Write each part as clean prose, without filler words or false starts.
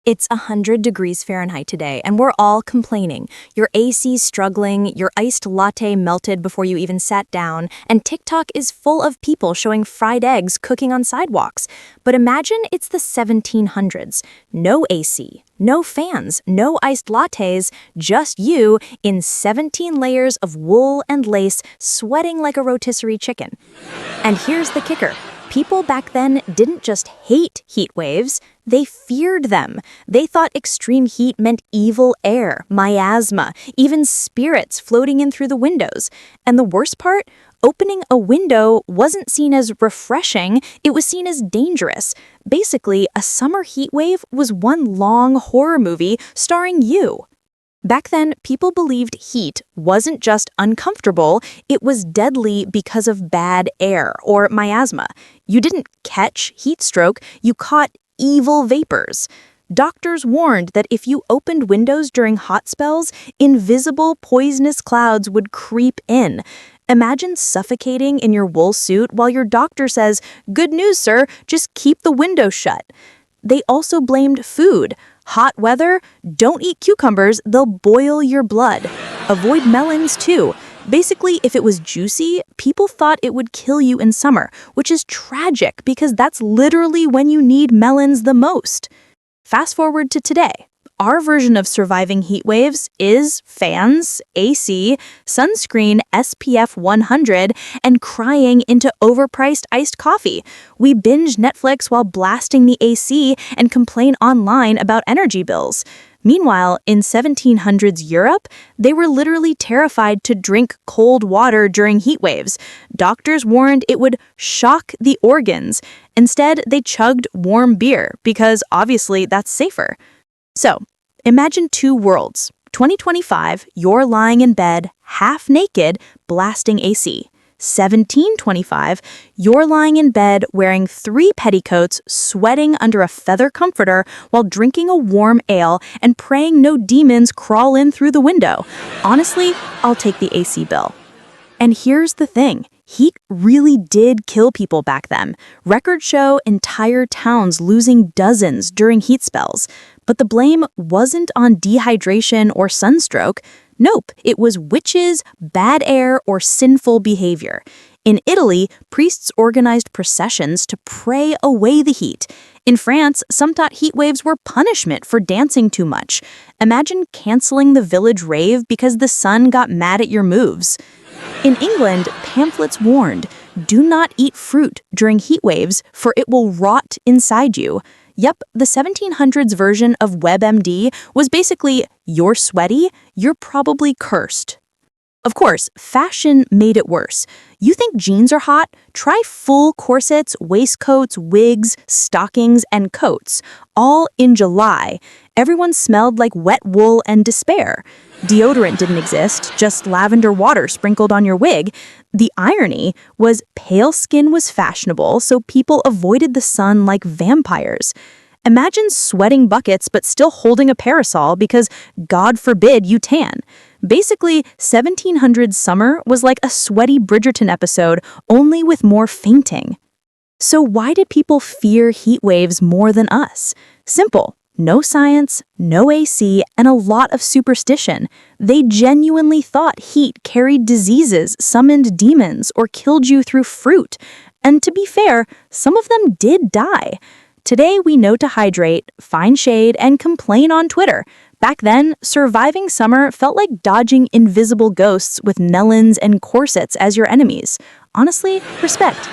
It's 100 degrees Fahrenheit today, and we're all complaining. Your AC's struggling, your iced latte melted before you even sat down, and TikTok is full of people showing fried eggs cooking on sidewalks. But imagine it's the 1700s. No AC, no fans, no iced lattes, just you in 17 layers of wool and lace, sweating like a rotisserie chicken. And here's the kicker. People back then didn't just hate heat waves, they feared them. They thought extreme heat meant evil air, miasma, even spirits floating in through the windows. And the worst part? Opening a window wasn't seen as refreshing, it was seen as dangerous. Basically, a summer heat wave was one long horror movie starring you. Back then, people believed heat wasn't just uncomfortable, it was deadly because of bad air, or miasma. You didn't catch heat stroke, you caught evil vapors. Doctors warned that if you opened windows during hot spells, invisible poisonous clouds would creep in. Imagine suffocating in your wool suit while your doctor says, "Good news, sir, just keep the window shut." They also blamed food. Hot weather, don't eat cucumbers, they'll boil your blood. Avoid melons too. Basically, if it was juicy, people thought it would kill you in summer, which is tragic because that's literally when you need melons the most. Fast forward to today. Our version of surviving heat waves is fans, AC, sunscreen SPF 100, and crying into overpriced iced coffee. We binge Netflix while blasting the AC and complain online about energy bills. Meanwhile, in 1700s Europe, they were literally terrified to drink cold water during heat waves. Doctors warned it would shock the organs. Instead, they chugged warm beer because obviously that's safer. So, imagine two worlds. 2025, you're lying in bed, half naked, blasting AC. 1725, you're lying in bed wearing 3 petticoats, sweating under a feather comforter while drinking a warm ale and praying no demons crawl in through the window. Honestly, I'll take the AC bill. And here's the thing. Heat really did kill people back then. Records show entire towns losing dozens during heat spells. But the blame wasn't on dehydration or sunstroke. Nope, it was witches, bad air, or sinful behavior. In Italy, priests organized processions to pray away the heat. In France, some thought heat waves were punishment for dancing too much. Imagine canceling the village rave because the sun got mad at your moves. In England, pamphlets warned, do not eat fruit during heat waves, for it will rot inside you. Yep, the 1700s version of WebMD was basically, you're sweaty, you're probably cursed. Of course, fashion made it worse. You think jeans are hot? Try full corsets, waistcoats, wigs, stockings, and coats. All in July. Everyone smelled like wet wool and despair. Deodorant didn't exist, just lavender water sprinkled on your wig. The irony was pale skin was fashionable, so people avoided the sun like vampires. Imagine sweating buckets but still holding a parasol because God forbid you tan. Basically, 1700s summer was like a sweaty Bridgerton episode, only with more fainting. So why did people fear heat waves more than us? Simple. No science, no AC, and a lot of superstition. They genuinely thought heat carried diseases, summoned demons, or killed you through fruit. And to be fair, some of them did die. Today, we know to hydrate, find shade, and complain on Twitter. Back then, surviving summer felt like dodging invisible ghosts with melons and corsets as your enemies. Honestly, respect.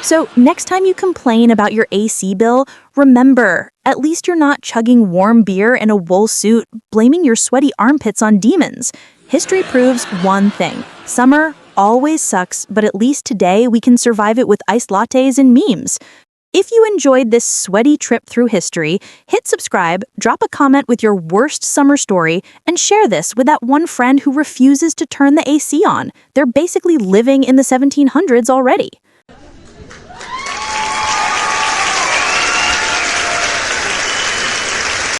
So next time you complain about your AC bill, remember, at least you're not chugging warm beer in a wool suit, blaming your sweaty armpits on demons. History proves one thing. Summer always sucks, but at least today we can survive it with iced lattes and memes. If you enjoyed this sweaty trip through history, hit subscribe, drop a comment with your worst summer story, and share this with that one friend who refuses to turn the AC on. They're basically living in the 1700s already.